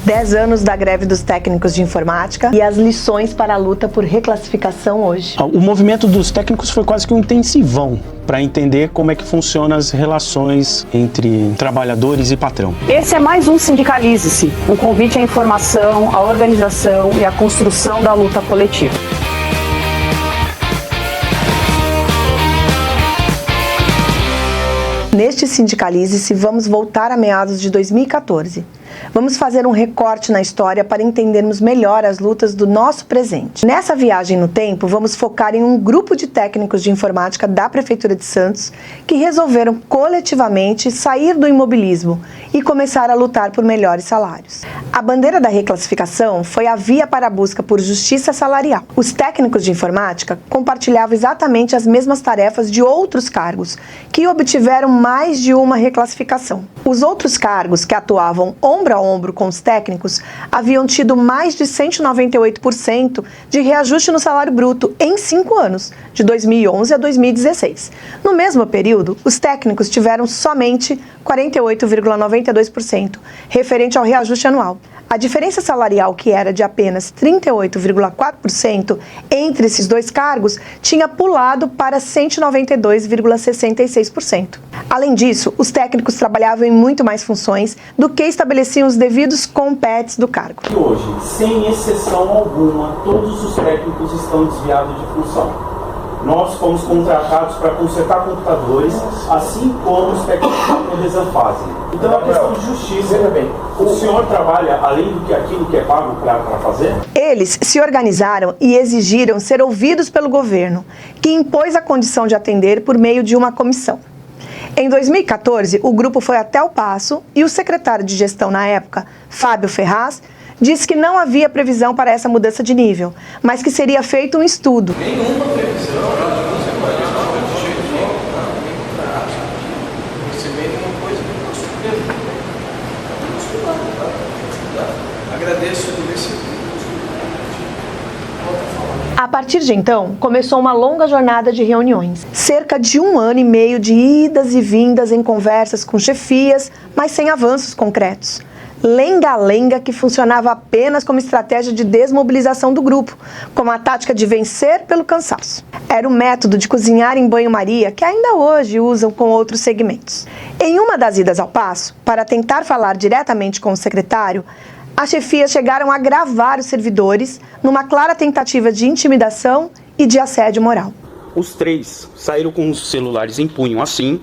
10 anos da greve dos técnicos de informática e as lições para a luta por reclassificação hoje. O movimento dos técnicos foi quase que um intensivão para entender como é que funcionam as relações entre trabalhadores e patrão. Esse é mais um Sindicalize-se, um convite à informação, à organização e à construção da luta coletiva. Neste Sindicalize-se, vamos voltar a meados de 2014. Vamos fazer um recorte na história para entendermos melhor as lutas do nosso presente. Nessa viagem no tempo, vamos focar em um grupo de técnicos de informática da Prefeitura de Santos que resolveram coletivamente sair do imobilismo e começar a lutar por melhores salários. A bandeira da reclassificação foi a via para a busca por justiça salarial. Os técnicos de informática compartilhavam exatamente as mesmas tarefas de outros cargos que obtiveram mais de uma reclassificação. Os outros cargos que atuavam ombro a ombro com os técnicos haviam tido mais de 198% de reajuste no salário bruto em 5 anos, de 2011 a 2016. No mesmo período, os técnicos tiveram somente 48,92%, referente ao reajuste anual. A diferença salarial, que era de apenas 38,4% entre esses dois cargos, tinha pulado para 192,66%. Além disso, os técnicos trabalhavam em muito mais funções do que estabeleciam os devidos competes do cargo. Hoje, sem exceção alguma, todos os técnicos estão desviados de função. Nós fomos contratados para consertar computadores, assim como os técnicos da Prodesan fazem. Então é uma questão de justiça. Veja bem, o senhor trabalha além do que aquilo que é pago para fazer? Eles se organizaram e exigiram ser ouvidos pelo governo, que impôs a condição de atender por meio de uma comissão. Em 2014, o grupo foi até o Paço e o secretário de gestão na época, Fábio Ferraz, disse que não havia previsão para essa mudança de nível, mas que seria feito um estudo. Nenhuma previsão, você pode estar de jeito nenhum. Recebendo uma coisa que não surpresa. Agradeço por esse. A partir de então, começou uma longa jornada de reuniões. Cerca de 1 ano e meio de idas e vindas em conversas com chefias, mas sem avanços concretos. Lenga-lenga que funcionava apenas como estratégia de desmobilização do grupo, como a tática de vencer pelo cansaço. Era o método de cozinhar em banho-maria que ainda hoje usam com outros segmentos. Em uma das idas ao Paço, para tentar falar diretamente com o secretário, as chefias chegaram a gravar os servidores numa clara tentativa de intimidação e de assédio moral. Os 3 saíram com os celulares em punho assim,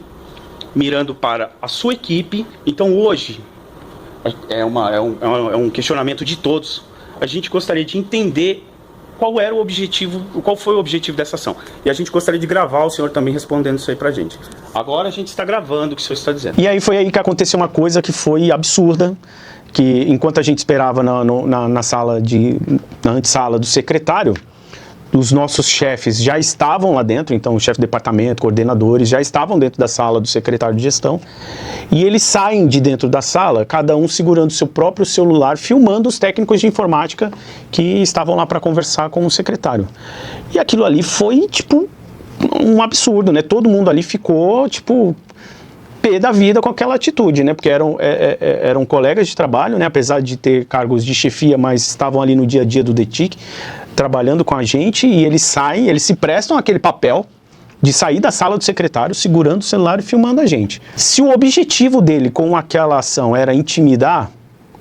mirando para a sua equipe. Então hoje é um questionamento de todos. A gente gostaria de entender qual foi o objetivo dessa ação. E a gente gostaria de gravar o senhor também respondendo isso aí pra gente. Agora a gente está gravando o que o senhor está dizendo. E aí foi aí que aconteceu uma coisa que foi absurda, que enquanto a gente esperava na antessala do secretário, os nossos chefes já estavam lá dentro, então o chefe de departamento, coordenadores, já estavam dentro da sala do secretário de gestão, e eles saem de dentro da sala, cada um segurando seu próprio celular, filmando os técnicos de informática que estavam lá para conversar com o secretário. E aquilo ali foi, tipo, um absurdo, né? Todo mundo ali ficou, tipo, pé da vida com aquela atitude, né? Porque eram colegas de trabalho, né? Apesar de ter cargos de chefia, mas estavam ali no dia a dia do DETIC, trabalhando com a gente, e eles saem, eles se prestam aquele papel de sair da sala do secretário, segurando o celular e filmando a gente. Se o objetivo dele com aquela ação era intimidar,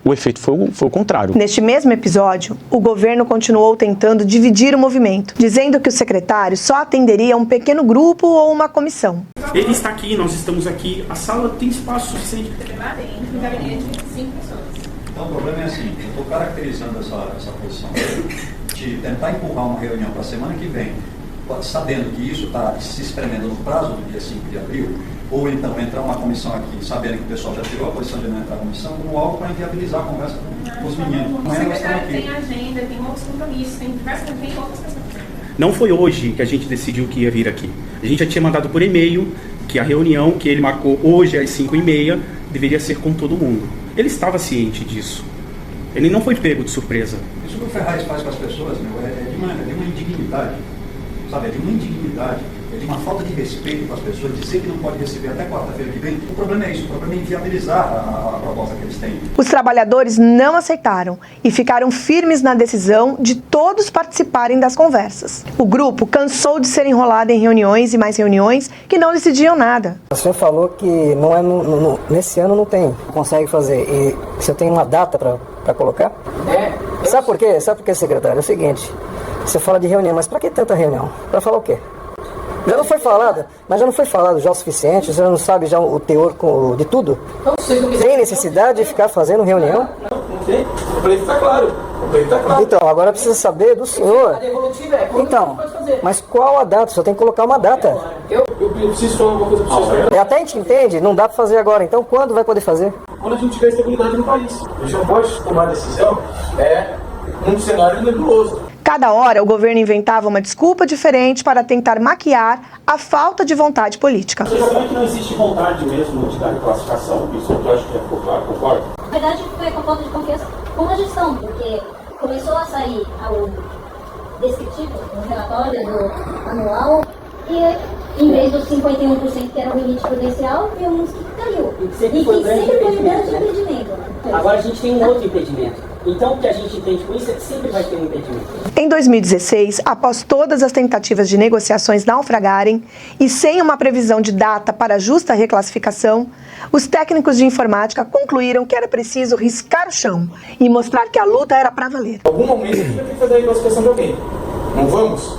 o efeito foi o contrário. Neste mesmo episódio, o governo continuou tentando dividir o movimento, dizendo que o secretário só atenderia um pequeno grupo ou uma comissão. Ele está aqui, nós estamos aqui, a sala tem espaço suficiente. Lá dentro, caberia de 5 pessoas. Então o problema é assim, eu estou caracterizando essa posição de tentar empurrar uma reunião para a semana que vem, sabendo que isso está se espremendo no prazo do dia 5 de abril, ou então entrar uma comissão aqui, sabendo que o pessoal já tirou a posição de não entrar na comissão, como algo para inviabilizar a conversa com os meninos. O secretário tem agenda, tem outros compromissos, tem outras pessoas. Não foi hoje que a gente decidiu que ia vir aqui. A gente já tinha mandado por e-mail que a reunião que ele marcou hoje às 5h30 deveria ser com todo mundo. Ele estava ciente disso. Ele não foi pego de surpresa. Isso que o Ferraz faz com as pessoas, meu, é de uma indignidade, sabe? É de uma indignidade. é de uma falta de respeito com as pessoas, dizer que não pode receber até quarta-feira que vem. O problema é isso, o problema é inviabilizar a proposta que eles têm. Os trabalhadores não aceitaram e ficaram firmes na decisão de todos participarem das conversas. O grupo cansou de ser enrolado em reuniões e mais reuniões que não decidiam nada. O senhor falou que não é nesse ano não tem, consegue fazer. E você tem uma data para colocar? Sabe por quê? Sabe por quê, secretário? É o seguinte, você fala de reunião, mas para que tanta reunião? Para falar o quê? Já não foi falado, mas já não foi falado já o suficiente? Você não sabe já o teor de tudo? Tem necessidade de ficar fazendo reunião? Não tem. O pleito está claro. Então, agora precisa saber do senhor. Então, mas qual a data? O senhor tem que colocar uma data. Eu preciso falar uma coisa para vocês. Até a gente entende, não dá para fazer agora. Então, quando vai poder fazer? Quando a gente tiver estabilidade no país. A gente não pode tomar decisão num cenário nebuloso. Cada hora, o governo inventava uma desculpa diferente para tentar maquiar a falta de vontade política. A questão é que não existe vontade mesmo de dar classificação, isso eu acho que é claro, concordo? Na verdade, foi com falta de confiança com a gestão, porque começou a sair o descritivo, o relatório do anual, e em vez dos 51% que era o limite prudencial, tem uns que caiu. E que sempre foi um grande impedimento, né? impedimento. Agora a gente tem um outro impedimento. Então, o que a gente entende com isso é que sempre vai ter um impedimento. Em 2016, após todas as tentativas de negociações naufragarem e sem uma previsão de data para justa reclassificação, os técnicos de informática concluíram que era preciso riscar o chão e mostrar que a luta era para valer. Em algum momento a gente vai ter que fazer a reclassificação de alguém. Não vamos?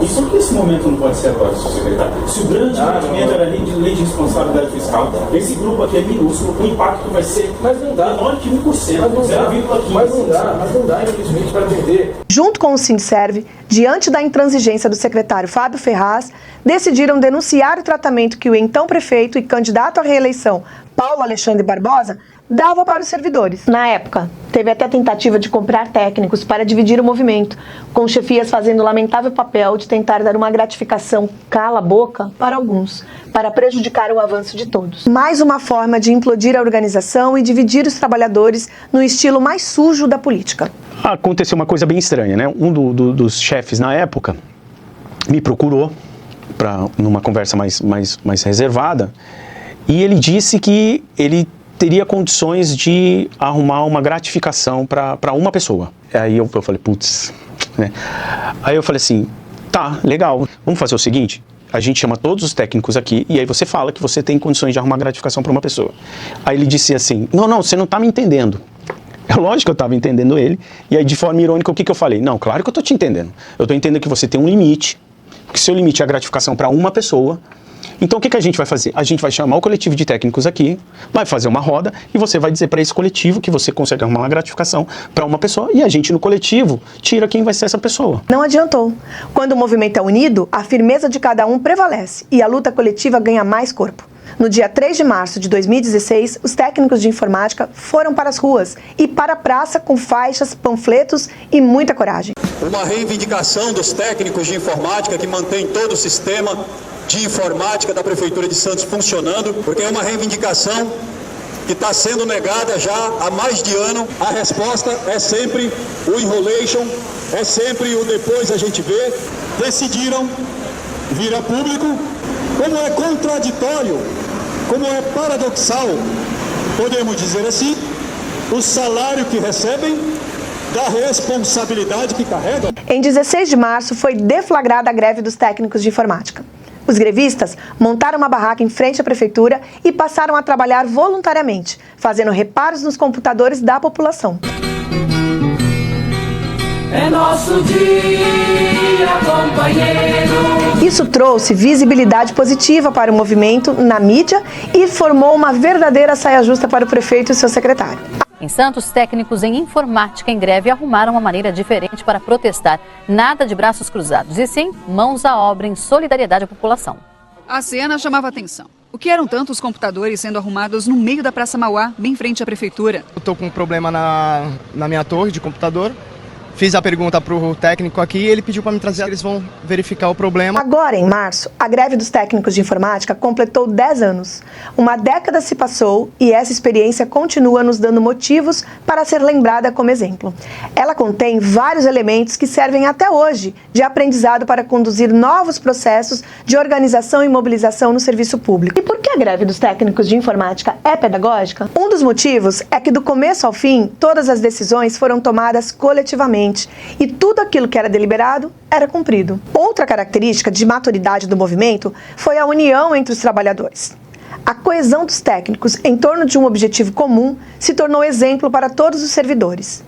Isso que esse momento não pode ser agora, senhor secretário. Se o grande movimento era lei de responsabilidade fiscal, esse grupo aqui é minúsculo, o impacto vai ser menor que 1%, 0,15%. Mas não dá, infelizmente, para atender. Junto com o Sindserv, diante da intransigência do secretário Fábio Ferraz, decidiram denunciar o tratamento que o então prefeito e candidato à reeleição, Paulo Alexandre Barbosa, dava para os servidores. Na época, teve até tentativa de comprar técnicos para dividir o movimento, com chefias fazendo o lamentável papel de tentar dar uma gratificação cala-boca para alguns, para prejudicar o avanço de todos. Mais uma forma de implodir a organização e dividir os trabalhadores no estilo mais sujo da política. Aconteceu uma coisa bem estranha, né? Um dos chefes na época me procurou numa conversa mais reservada, e ele disse que ele teria condições de arrumar uma gratificação para uma pessoa. Aí eu falei, putz, né? Aí eu falei assim, tá, legal, vamos fazer o seguinte, a gente chama todos os técnicos aqui e aí você fala que você tem condições de arrumar gratificação para uma pessoa. Aí ele disse assim, não, você não está me entendendo. É lógico que eu estava entendendo ele, e aí de forma irônica o que eu falei? Não, claro que eu estou te entendendo. Eu estou entendendo que você tem um limite, que seu limite é a gratificação para uma pessoa. Então o que a gente vai fazer? A gente vai chamar o coletivo de técnicos aqui, vai fazer uma roda e você vai dizer para esse coletivo que você consegue arrumar uma gratificação para uma pessoa e a gente no coletivo tira quem vai ser essa pessoa. Não adiantou. Quando o movimento é unido, a firmeza de cada um prevalece e a luta coletiva ganha mais corpo. No dia 3 de março de 2016, os técnicos de informática foram para as ruas e para a praça com faixas, panfletos e muita coragem. Uma reivindicação dos técnicos de informática que mantém todo o sistema de informática da Prefeitura de Santos funcionando, porque é uma reivindicação que está sendo negada já há mais de ano. A resposta é sempre o enrolation, é sempre o depois a gente vê. Decidiram vir a público. Como é contraditório, como é paradoxal, podemos dizer assim, o salário que recebem da responsabilidade que carregam. Em 16 de março foi deflagrada a greve dos técnicos de informática. Os grevistas montaram uma barraca em frente à prefeitura e passaram a trabalhar voluntariamente, fazendo reparos nos computadores da população. É nosso dia, companheiro. Isso trouxe visibilidade positiva para o movimento na mídia e formou uma verdadeira saia justa para o prefeito e seu secretário. Em Santos, técnicos em informática em greve arrumaram uma maneira diferente para protestar. Nada de braços cruzados, e sim mãos à obra em solidariedade à população. A cena chamava atenção. O que eram tantos computadores sendo arrumados no meio da Praça Mauá, bem frente à prefeitura? Eu estou com um problema na minha torre de computador. fiz a pergunta para o técnico aqui e ele pediu para me trazer, eles vão verificar o problema. Agora, em março, a greve dos técnicos de informática completou 10 anos. Uma década se passou e essa experiência continua nos dando motivos para ser lembrada como exemplo. Ela contém vários elementos que servem até hoje de aprendizado para conduzir novos processos de organização e mobilização no serviço público. E por que a greve dos técnicos de informática é pedagógica? Um dos motivos é que do começo ao fim, todas as decisões foram tomadas coletivamente e tudo aquilo que era deliberado era cumprido. Outra característica de maturidade do movimento foi a união entre os trabalhadores. A coesão dos técnicos em torno de um objetivo comum se tornou exemplo para todos os servidores.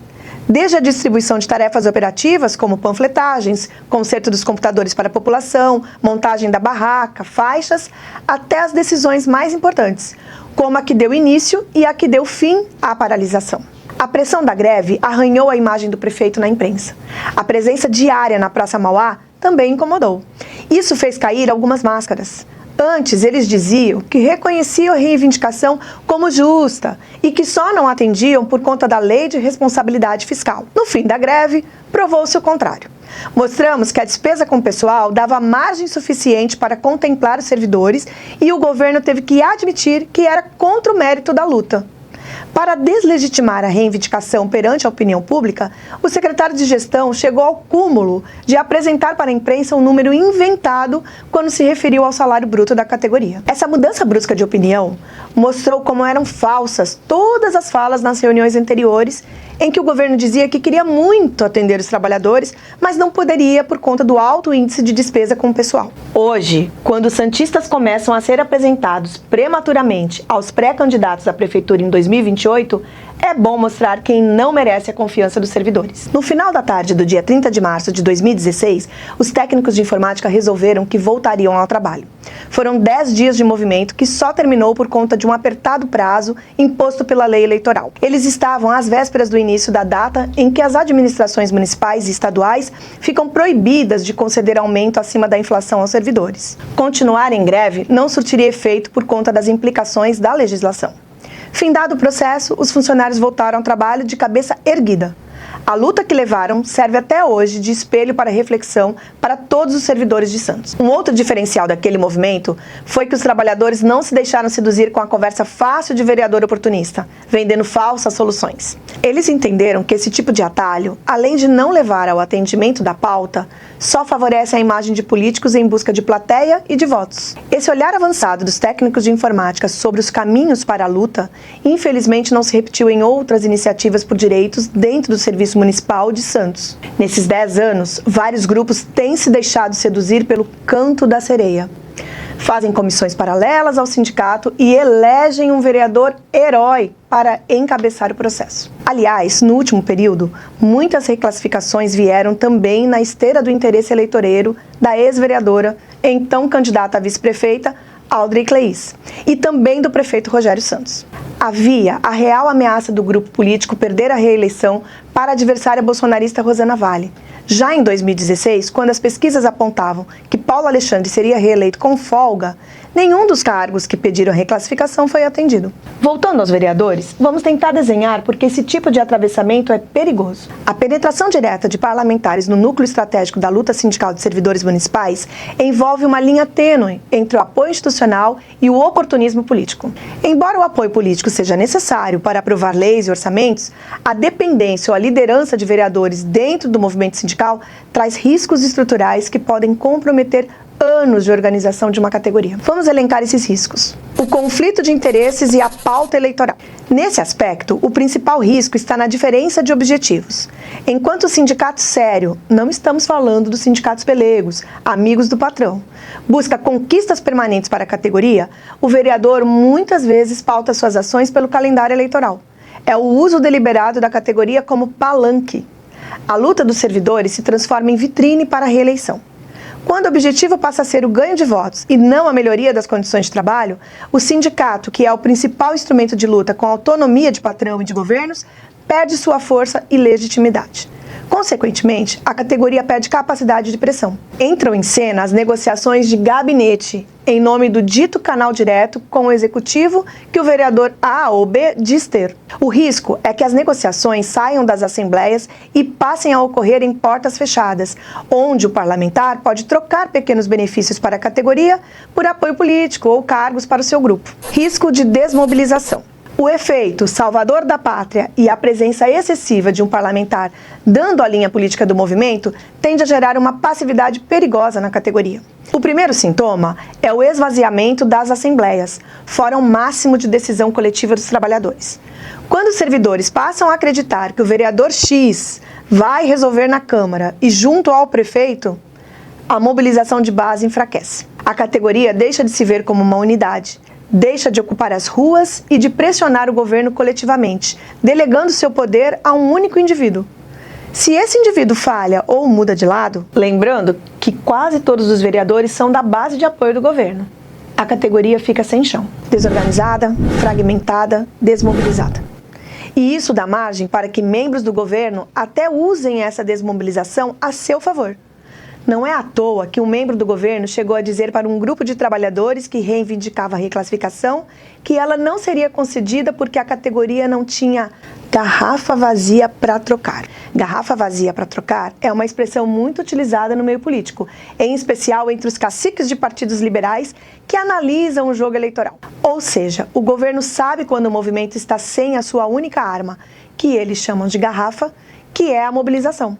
Desde a distribuição de tarefas operativas, como panfletagens, conserto dos computadores para a população, montagem da barraca, faixas, até as decisões mais importantes, como a que deu início e a que deu fim à paralisação. A pressão da greve arranhou a imagem do prefeito na imprensa. A presença diária na Praça Mauá também incomodou. Isso fez cair algumas máscaras. Antes, eles diziam que reconheciam a reivindicação como justa e que só não atendiam por conta da lei de responsabilidade fiscal. No fim da greve, provou-se o contrário. Mostramos que a despesa com o pessoal dava margem suficiente para contemplar os servidores e o governo teve que admitir que era contra o mérito da luta. Para deslegitimar a reivindicação perante a opinião pública, o secretário de Gestão chegou ao cúmulo de apresentar para a imprensa um número inventado quando se referiu ao salário bruto da categoria. Essa mudança brusca de opinião mostrou como eram falsas todas as falas nas reuniões anteriores, em que o governo dizia que queria muito atender os trabalhadores, mas não poderia por conta do alto índice de despesa com o pessoal. Hoje, quando os santistas começam a ser apresentados prematuramente aos pré-candidatos à prefeitura em 2028, é bom mostrar quem não merece a confiança dos servidores. No final da tarde do dia 30 de março de 2016, os técnicos de informática resolveram que voltariam ao trabalho. Foram 10 dias de movimento que só terminou por conta de um apertado prazo imposto pela lei eleitoral. Eles estavam às vésperas do início da data em que as administrações municipais e estaduais ficam proibidas de conceder aumento acima da inflação aos servidores. Continuar em greve não surtiria efeito por conta das implicações da legislação. Findado o processo, os funcionários voltaram ao trabalho de cabeça erguida. A luta que levaram serve até hoje de espelho para reflexão para todos os servidores de Santos. Um outro diferencial daquele movimento foi que os trabalhadores não se deixaram seduzir com a conversa fácil de vereador oportunista, vendendo falsas soluções. Eles entenderam que esse tipo de atalho, além de não levar ao atendimento da pauta, só favorece a imagem de políticos em busca de plateia e de votos. Esse olhar avançado dos técnicos de informática sobre os caminhos para a luta, infelizmente não se repetiu em outras iniciativas por direitos dentro do Serviço Municipal de Santos. Nesses 10 anos, vários grupos têm se deixado seduzir pelo canto da sereia. Fazem comissões paralelas ao sindicato e elegem um vereador herói para encabeçar o processo. Aliás, no último período, muitas reclassificações vieram também na esteira do interesse eleitoreiro da ex-vereadora, então candidata a vice-prefeita, Audrey Cleis, e também do prefeito Rogério Santos. Havia a real ameaça do grupo político perder a reeleição para a adversária bolsonarista Rosana Valle. Já em 2016, quando as pesquisas apontavam que Paulo Alexandre seria reeleito com folga, nenhum dos cargos que pediram reclassificação foi atendido. Voltando aos vereadores, vamos tentar desenhar porque esse tipo de atravessamento é perigoso. A penetração direta de parlamentares no núcleo estratégico da luta sindical de servidores municipais envolve uma linha tênue entre o apoio institucional e o oportunismo político. Embora o apoio político seja necessário para aprovar leis e orçamentos, a dependência ou a liderança de vereadores dentro do movimento sindical traz riscos estruturais que podem comprometer anos de organização de uma categoria. Vamos elencar esses riscos. O conflito de interesses e a pauta eleitoral. Nesse aspecto, o principal risco está na diferença de objetivos. Enquanto o sindicato sério, não estamos falando dos sindicatos pelegos, amigos do patrão, busca conquistas permanentes para a categoria, o vereador muitas vezes pauta suas ações pelo calendário eleitoral. É o uso deliberado da categoria como palanque. A luta dos servidores se transforma em vitrine para a reeleição. Quando o objetivo passa a ser o ganho de votos e não a melhoria das condições de trabalho, o sindicato, que é o principal instrumento de luta com autonomia de patrão e de governos, perde sua força e legitimidade. Consequentemente, a categoria perde capacidade de pressão. Entram em cena as negociações de gabinete em nome do dito canal direto com o executivo que o vereador A ou B diz ter. O risco é que as negociações saiam das assembleias e passem a ocorrer em portas fechadas, onde o parlamentar pode trocar pequenos benefícios para a categoria por apoio político ou cargos para o seu grupo. Risco de desmobilização. O efeito salvador da pátria e a presença excessiva de um parlamentar dando a linha política do movimento tende a gerar uma passividade perigosa na categoria. O primeiro sintoma é o esvaziamento das assembleias, fórum máximo de decisão coletiva dos trabalhadores. Quando os servidores passam a acreditar que o vereador X vai resolver na Câmara e junto ao prefeito, a mobilização de base enfraquece. A categoria deixa de se ver como uma unidade. Deixa de ocupar as ruas e de pressionar o governo coletivamente, delegando seu poder a um único indivíduo. Se esse indivíduo falha ou muda de lado, lembrando que quase todos os vereadores são da base de apoio do governo, a categoria fica sem chão, desorganizada, fragmentada, desmobilizada. E isso dá margem para que membros do governo até usem essa desmobilização a seu favor. Não é à toa que um membro do governo chegou a dizer para um grupo de trabalhadores que reivindicava a reclassificação que ela não seria concedida porque a categoria não tinha garrafa vazia para trocar. Garrafa vazia para trocar é uma expressão muito utilizada no meio político, em especial entre os caciques de partidos liberais que analisam o jogo eleitoral. Ou seja, o governo sabe quando o movimento está sem a sua única arma, que eles chamam de garrafa, que é a mobilização.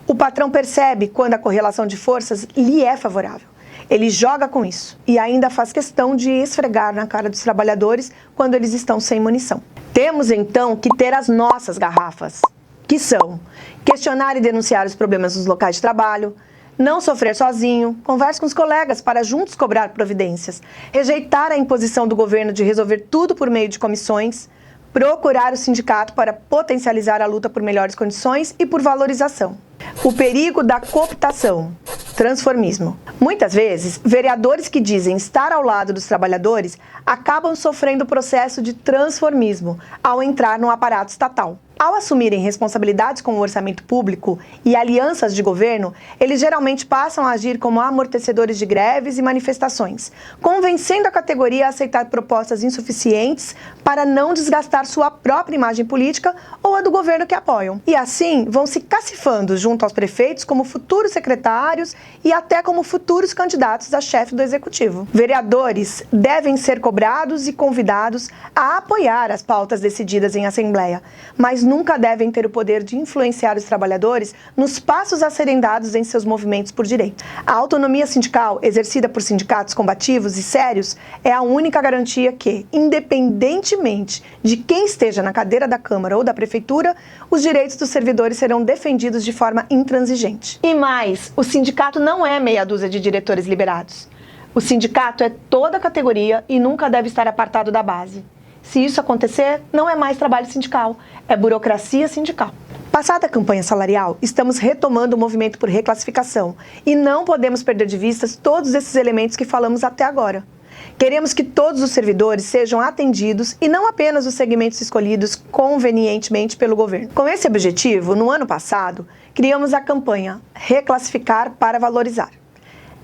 O patrão percebe quando a correlação de forças lhe é favorável. Ele joga com isso e ainda faz questão de esfregar na cara dos trabalhadores quando eles estão sem munição. Temos então que ter as nossas garrafas, que são questionar e denunciar os problemas dos locais de trabalho, não sofrer sozinho, converse com os colegas para juntos cobrar providências, rejeitar a imposição do governo de resolver tudo por meio de comissões, procurar o sindicato para potencializar a luta por melhores condições e por valorização. O perigo da cooptação, transformismo. Muitas vezes, vereadores que dizem estar ao lado dos trabalhadores acabam sofrendo o processo de transformismo ao entrar no aparato estatal. Ao assumirem responsabilidades com o orçamento público e alianças de governo, eles geralmente passam a agir como amortecedores de greves e manifestações, convencendo a categoria a aceitar propostas insuficientes para não desgastar sua própria imagem política ou a do governo que apoiam. E assim, vão se cacifando junto aos prefeitos como futuros secretários e até como futuros candidatos a chefe do executivo. Vereadores devem ser cobrados e convidados a apoiar as pautas decididas em assembleia, mas nunca devem ter o poder de influenciar os trabalhadores nos passos a serem dados em seus movimentos por direito. A autonomia sindical, exercida por sindicatos combativos e sérios, é a única garantia que, independentemente de quem esteja na cadeira da Câmara ou da Prefeitura, os direitos dos servidores serão defendidos de forma intransigente. E mais, o sindicato não é meia dúzia de diretores liberados. O sindicato é toda a categoria e nunca deve estar apartado da base. Se isso acontecer, não é mais trabalho sindical, é burocracia sindical. Passada a campanha salarial, estamos retomando o movimento por reclassificação e não podemos perder de vista todos esses elementos que falamos até agora. Queremos que todos os servidores sejam atendidos e não apenas os segmentos escolhidos convenientemente pelo governo. Com esse objetivo, no ano passado, criamos a campanha Reclassificar para Valorizar.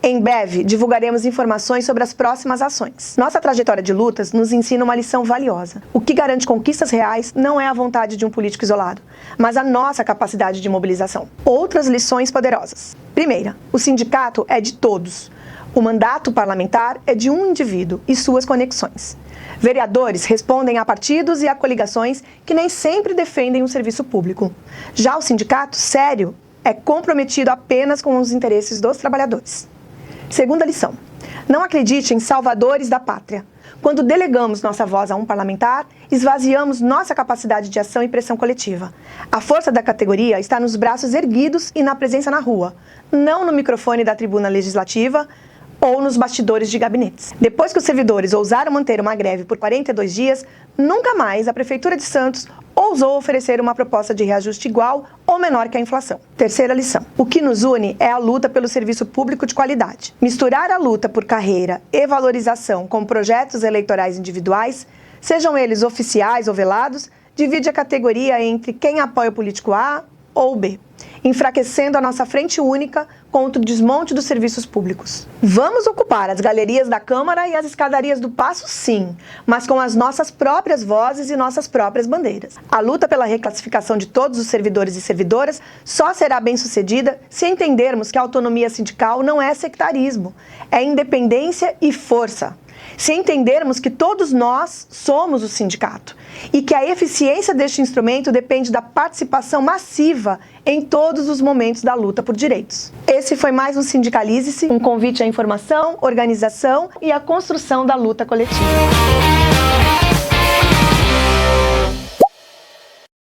Em breve, divulgaremos informações sobre as próximas ações. Nossa trajetória de lutas nos ensina uma lição valiosa. O que garante conquistas reais não é a vontade de um político isolado, mas a nossa capacidade de mobilização. Outras lições poderosas. Primeira, o sindicato é de todos. O mandato parlamentar é de um indivíduo e suas conexões. Vereadores respondem a partidos e a coligações que nem sempre defendem o serviço público. Já o sindicato, sério, é comprometido apenas com os interesses dos trabalhadores. Segunda lição. Não acredite em salvadores da pátria. Quando delegamos nossa voz a um parlamentar, esvaziamos nossa capacidade de ação e pressão coletiva. A força da categoria está nos braços erguidos e na presença na rua, não no microfone da tribuna legislativa ou nos bastidores de gabinetes. Depois que os servidores ousaram manter uma greve por 42 dias, nunca mais a Prefeitura de Santos ousou oferecer uma proposta de reajuste igual ou menor que a inflação. Terceira lição. O que nos une é a luta pelo serviço público de qualidade. Misturar a luta por carreira e valorização com projetos eleitorais individuais, sejam eles oficiais ou velados, divide a categoria entre quem apoia o político A ou B, enfraquecendo a nossa frente única contra o desmonte dos serviços públicos. Vamos ocupar as galerias da Câmara e as escadarias do Paço, sim, mas com as nossas próprias vozes e nossas próprias bandeiras. A luta pela reclassificação de todos os servidores e servidoras só será bem-sucedida se entendermos que a autonomia sindical não é sectarismo, é independência e força. Se entendermos que todos nós somos o sindicato e que a eficiência deste instrumento depende da participação massiva em todos os momentos da luta por direitos. Esse foi mais um Sindicalize-se, um convite à informação, organização e à construção da luta coletiva.